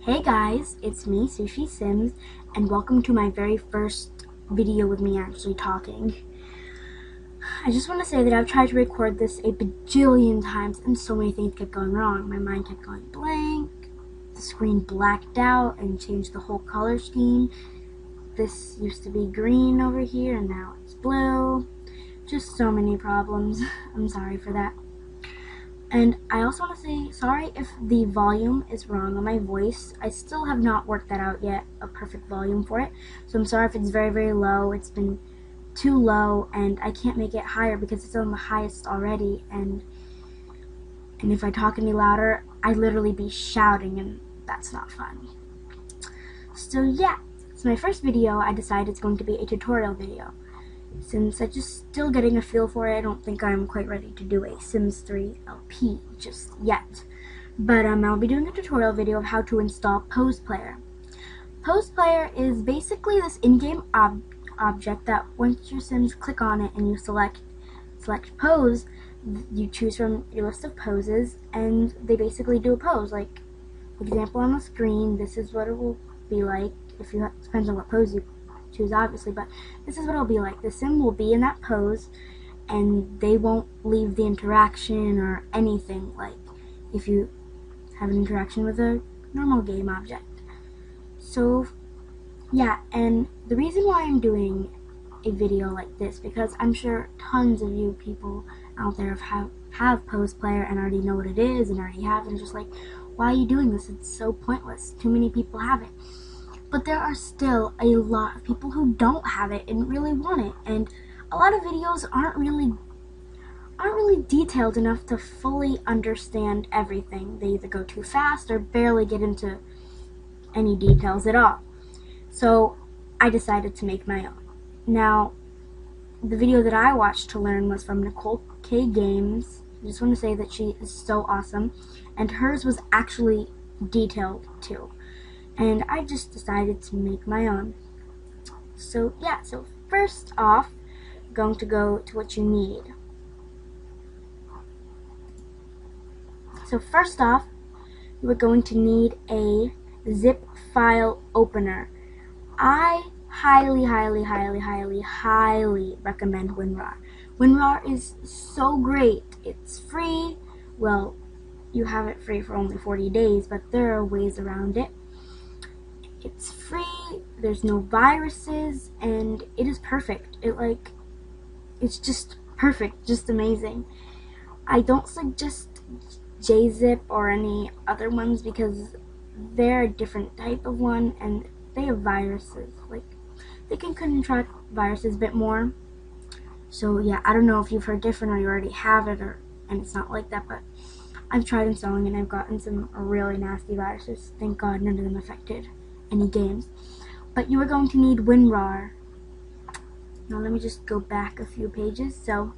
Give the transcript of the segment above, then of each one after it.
Hey guys, it's me, Sushi Sims, and welcome to my very first video with me actually talking. I just want to say that I've tried to record this a bajillion times and so many things kept going wrong. My mind kept going blank, the screen blacked out and changed the whole color scheme. This used to be green over here and now it's blue. Just so many problems. I'm sorry for that. And I also want to say sorry if the volume is wrong on my voice. I still have not worked that out yet, a perfect volume for it. So I'm sorry if it's very, very low. It's been too low and I can't make it higher because it's on the highest already. And if I talk any louder, I'd literally be shouting and that's not fun. So yeah, it's my first video. I decided it's going to be a tutorial video. Since I'm just still getting a feel for it, I don't think I'm quite ready to do a Sims 3 LP just yet. But I'll be doing a tutorial video of how to install Pose Player. Pose Player is basically this in-game object that once your Sims click on it and you select pose, you choose from your list of poses and they basically do a pose. Like, for example, on the screen, this is what it will be like. Depends on what pose you choose, obviously, but this is what it'll be like. The sim will be in that pose and they won't leave the interaction or anything, like if you have an interaction with a normal game object. So yeah, and the reason why I'm doing a video like this, because I'm sure tons of you people out there have Pose Player and already know what it is and already have it, and just like, why are you doing this? It's so pointless. Too many people have it. But there are still a lot of people who don't have it and really want it, and a lot of videos aren't really detailed enough to fully understand everything. They either go too fast or barely get into any details at all. So I decided to make my own. Now, the video that I watched to learn was from Nicole K Games. I just want to say that she is so awesome, and hers was actually detailed too. And I just decided to make my own. So yeah, so first off, I'm going to go to what you need. So first off, you are going to need a zip file opener. I highly recommend WinRAR. WinRAR is so great. It's free. Well, you have it free for only 40 days, but there are ways around it. It's free, there's no viruses, and it is perfect. It's just perfect, just amazing. I don't suggest JZip or any other ones because they're a different type of one and they have viruses. Like, they can contract viruses a bit more. So yeah, I don't know if you've heard different or you already have it and it's not like that, but I've tried installing and I've gotten some really nasty viruses. Thank God none of them affected any games. But you are going to need WinRAR. Now let me just go back a few pages. So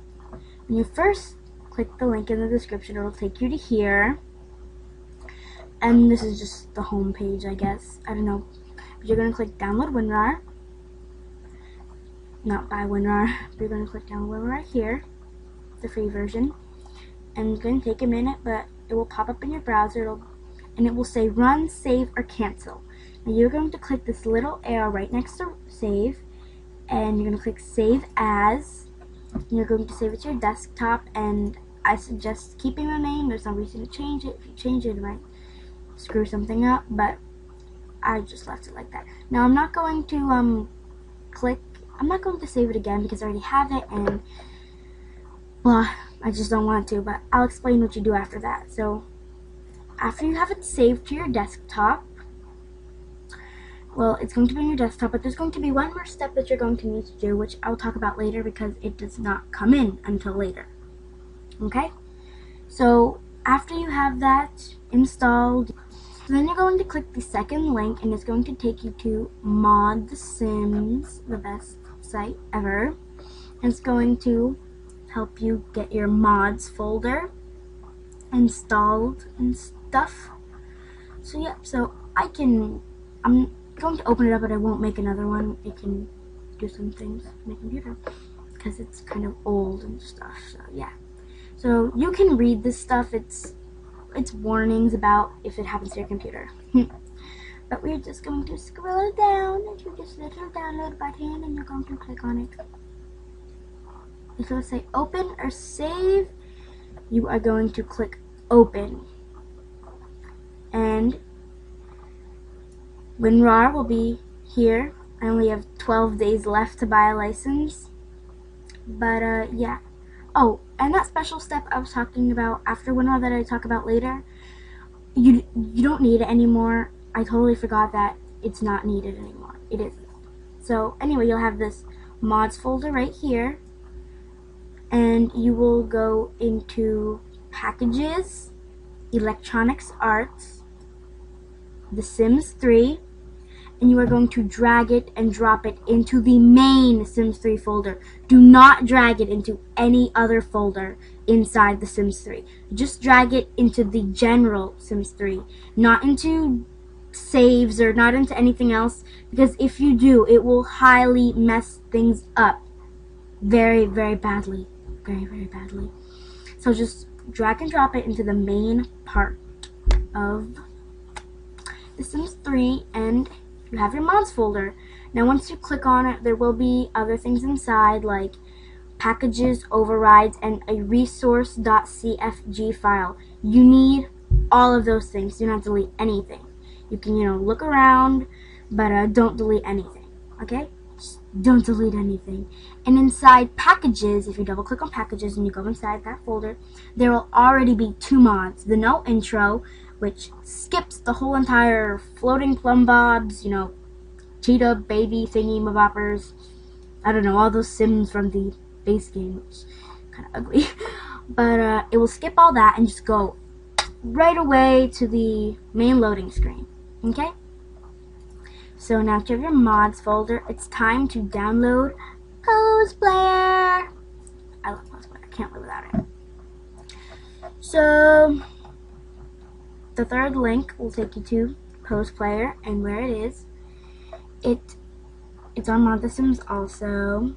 when you first click the link in the description, it'll take you to here, and this is just the home page, I guess. I don't know, but you're going to click download WinRAR, not buy WinRAR, but you're going to click download WinRAR here, the free version, and it's going to take a minute, but it will pop up in your browser, and it will say run, save, or cancel. Now you're going to click this little arrow right next to save, and you're going to click save as, and you're going to save it to your desktop, and I suggest keeping the name. There's no reason to change it. If you change it, it might screw something up, but I just left it like that. Now I'm not going to save it again because I already have it, and well, I just don't want to, but I'll explain what you do after that. So after you have it saved to your desktop, well, it's going to be on your desktop, but there's going to be one more step that you're going to need to do, which I'll talk about later because it does not come in until later. Okay? So after you have that installed, then you're going to click the second link, and it's going to take you to Mod the Sims, the best site ever. And it's going to help you get your mods folder installed and stuff. So yeah, so I'm going to open it up, but I won't make another one. It can do some things on my computer because it's kind of old and stuff. So yeah, so you can read this stuff. It's warnings about if it happens to your computer. But we're just going to scroll down to this little download button, and you're going to click on it. If it will say open or save, you are going to click open. And WinRAR will be here. I only have 12 days left to buy a license. But yeah. Oh, and that special step I was talking about after WinRAR that I talk about later, you don't need it anymore. I totally forgot that it's not needed anymore. It isn't. So anyway, you'll have this mods folder right here, and you will go into packages, electronics arts, The Sims 3, and you are going to drag it and drop it into the main Sims 3 folder. Do not drag it into any other folder inside the Sims 3. Just drag it into the general Sims 3, not into saves or not into anything else, because if you do, it will highly mess things up very, very badly. Very, very badly. So just drag and drop it into the main part of the Sims 3, and you have your mods folder. Now once you click on it, there will be other things inside like packages, overrides, and a resource.cfg file. You need all of those things. Do not delete anything. You can, look around, but don't delete anything, okay? Just don't delete anything. And inside packages, if you double click on packages and you go inside that folder, there will already be 2 mods. The no intro, which skips the whole entire floating plumb bobs, cheetah, baby, thingy, maboppers. I don't know, all those Sims from the base game, which is kind of ugly. But it will skip all that and just go right away to the main loading screen. Okay? So now to your mods folder, it's time to download Pose Player. I love Pose Player. I can't live without it. So the third link will take you to Pose Player, and where it is, it's on Mod The Sims also.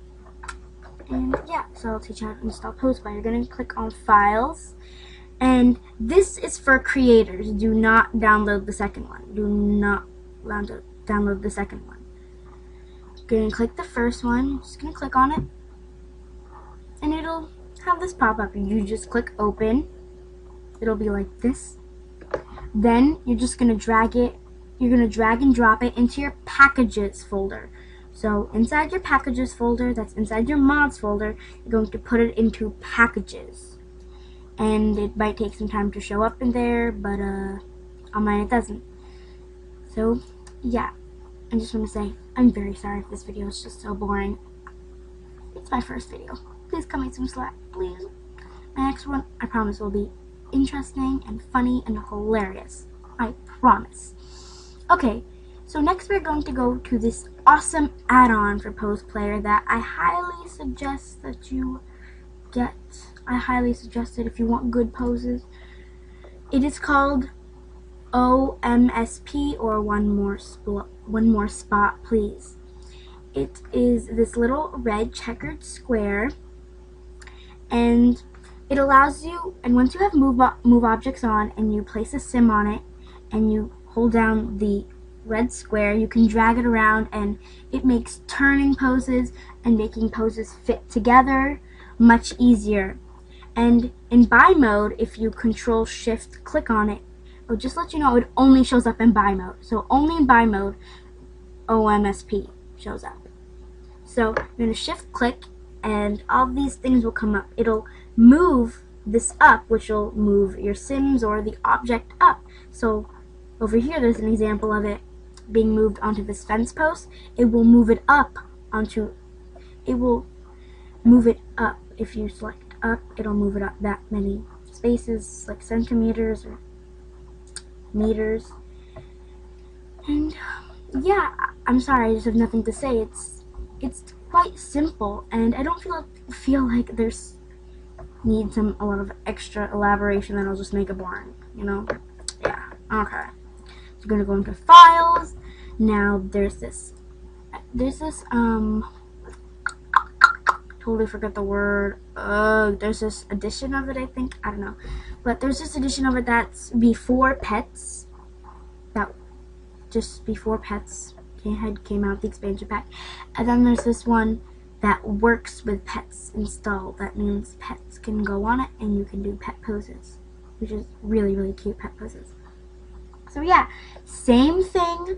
And yeah, so I'll teach you how to install Pose Player. You're going to click on Files, and this is for creators. Do not download the second one. Do not download the second one. You're going to click the first one. Just going to click on it, and it'll have this pop up. You just click Open. It'll be like this. Then you're just going to drag it. You're going to drag and drop it into your packages folder. So inside your packages folder, that's inside your mods folder, you're going to put it into packages. And it might take some time to show up in there, but on mine it doesn't. So yeah, I just want to say I'm very sorry if this video is just so boring. It's my first video. Please cut me some slack, please. My next one, I promise, will be interesting and funny and hilarious. I promise. Okay, so next we're going to go to this awesome add-on for Pose Player that I highly suggest that you get. I highly suggest it if you want good poses. It is called OMSP, or one more spot please. It is this little red checkered square, and it allows you, and once you have move objects on and you place a sim on it and you hold down the red square, you can drag it around, and it makes turning poses and making poses fit together much easier. And in buy mode, if you control shift click on it, it'll just let you know it only shows up in buy mode. So only in buy mode OMSP shows up. So you're going to shift click and all these things will come up. It'll move this up, which will move your Sims or the object up. So over here there's an example of it being moved onto this fence post. It will move it up onto, it will move it up. If you select up, it'll move it up that many spaces, like centimeters or meters. And yeah, I'm sorry, I just have nothing to say. It's quite simple, and I don't feel like there's a lot of extra elaboration that'll just make it boring, Yeah, okay. So we're gonna go into files. Now there's this totally forgot the word. There's this edition of it, I think. I don't know. But there's this edition of it that's before pets. just before Pets came out, the expansion pack. And then there's this one that works with Pets installed. That means pets can go on it and you can do pet poses, which is really, really cute pet poses. So yeah, same thing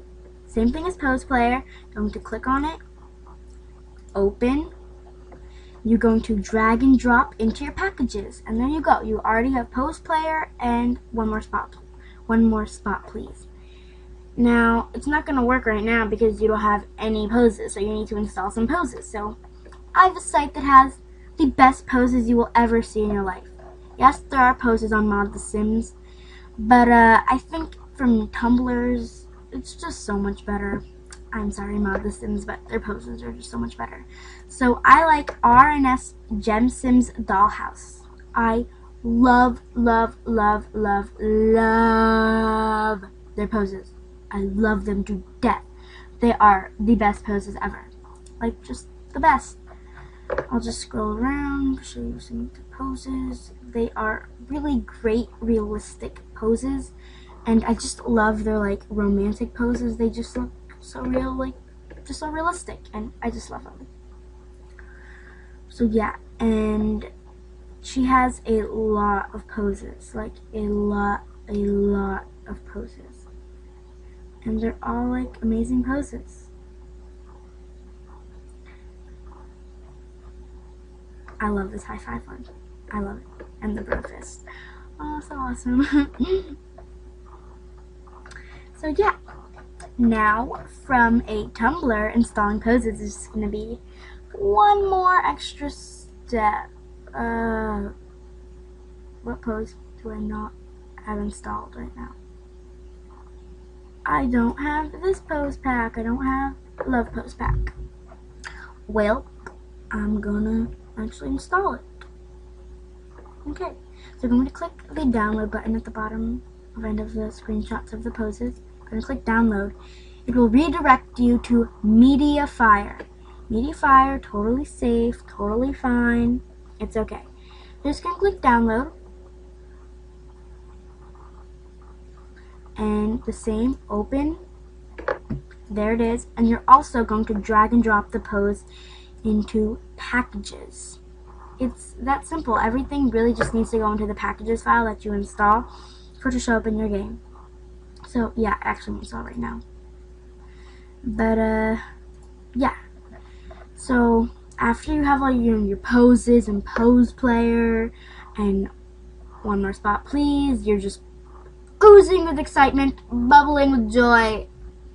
as Pose Player. Going to click on it, open. You're going to drag and drop into your packages, and there you go. You already have Pose Player and one more spot, please. Now, it's not going to work right now because you don't have any poses, so you need to install some poses. So, I have a site that has the best poses you will ever see in your life. Yes, there are poses on Mod The Sims, but I think from Tumblr's, it's just so much better. I'm sorry, Mod The Sims, but their poses are just so much better. So, I like R&S Gem Sims Dollhouse. I love their poses. I love them to death. They are the best poses ever. Like, just the best. I'll just scroll around, show you some of the poses. They are really great, realistic poses. And I just love their, like, romantic poses. They just look so real, like, just so realistic. And I just love them. So, yeah. And she has a lot of poses. Like, a lot of poses. And they're all, like, amazing poses. I love this high five one. I love it. And the bro fist. Oh, so awesome. So, yeah. Now, from a Tumblr, installing poses is just going to be one more extra step. What pose do I not have installed right now? I don't have this pose pack. I don't have Love Pose Pack. Well, I'm gonna actually install it. Okay, so I'm going to click the download button at the bottom end of the screenshots of the poses. I'm going to click download. It will redirect you to Mediafire. Mediafire, totally safe, totally fine. It's okay. Just going to click download. And the same, open. There it is. And you're also going to drag and drop the pose into packages. It's that simple. Everything really just needs to go into the packages file that you install for it to show up in your game. So yeah, actually I'm installed right now. But yeah. So after you have all your poses and Pose Player and one more spot please, you're just oozing with excitement, bubbling with joy.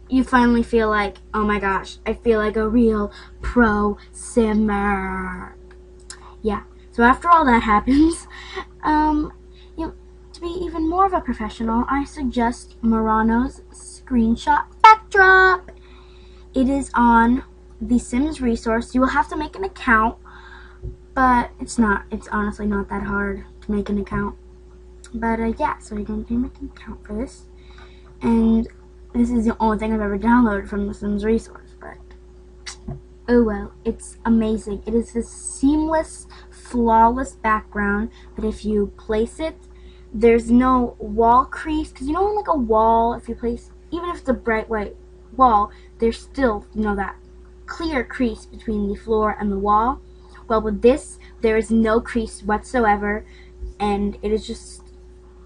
You finally feel like, oh my gosh, I feel like a real pro simmer. Yeah, so after all that happens, to be even more of a professional, I suggest Murano's screenshot backdrop. It is on the Sims resource. You will have to make an account, but it's honestly not that hard to make an account. But yeah, so you're going to make an account for this. And this is the only thing I've ever downloaded from the Sims resource, but oh well, it's amazing. It is this seamless, flawless background that if you place it, there's no wall crease. Because you know, like a wall, if you place, even if it's a bright white wall, there's still, that clear crease between the floor and the wall. Well, with this, there is no crease whatsoever, and it is just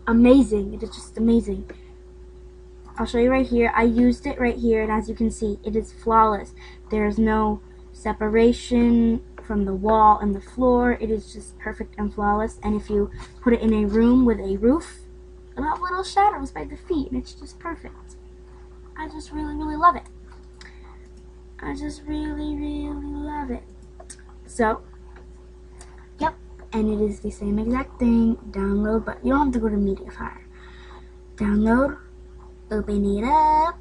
amazing. It is just amazing. I'll show you right here. I used it right here, and as you can see, it is flawless. There is no separation from the wall and the floor. It is just perfect and flawless. And if you put it in a room with a roof, you'll have little shadows by the feet, and it's just perfect. I just really, really love it. I just really, really love it. So, yep, and it is the same exact thing. Download, but you don't have to go to Mediafire. Download. Open it up.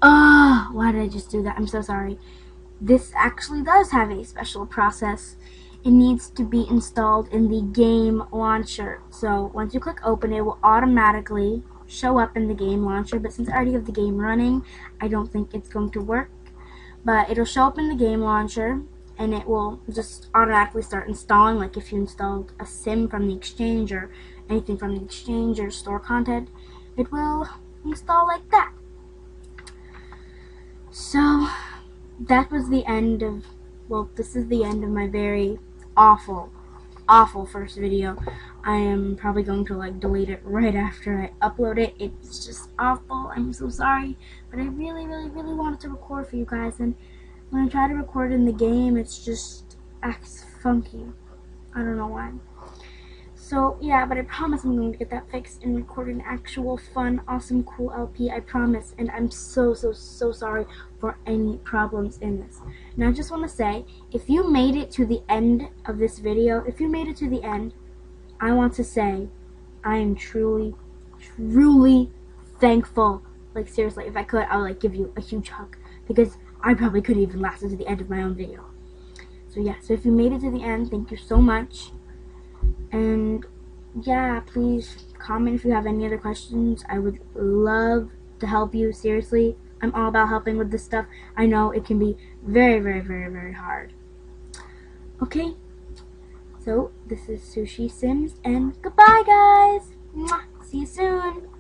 Oh, why did I just do that? I'm so sorry. This actually does have a special process. It needs to be installed in the game launcher. So once you click open, it will automatically show up in the game launcher. But since I already have the game running, I don't think it's going to work. But it'll show up in the game launcher, and it will just automatically start installing, like if you installed a sim from the exchange or anything from the exchange or store content, it will install like that. So that was the end of, well, this is the end of my very awful first video. I am probably going to like delete it right after I upload it. It's just awful. I'm so sorry, but I really wanted to record for you guys, and when I try to record in the game, it's just acts funky. I don't know why. So yeah, but I promise I'm going to get that fixed and record an actual fun, awesome, cool LP. I promise. And I'm so sorry for any problems in this. And I just want to say, if you made it to the end of this video, if you made it to the end, I want to say I am truly thankful. Like seriously, if I could, I would like give you a huge hug, because I probably couldn't even last to the end of my own video. So yeah, so if you made it to the end, thank you so much. And yeah, please comment if you have any other questions. I would love to help you. Seriously, I'm all about helping with this stuff. I know it can be very hard. Okay, so this is Sushi Sims, and goodbye guys. Mwah. See you soon.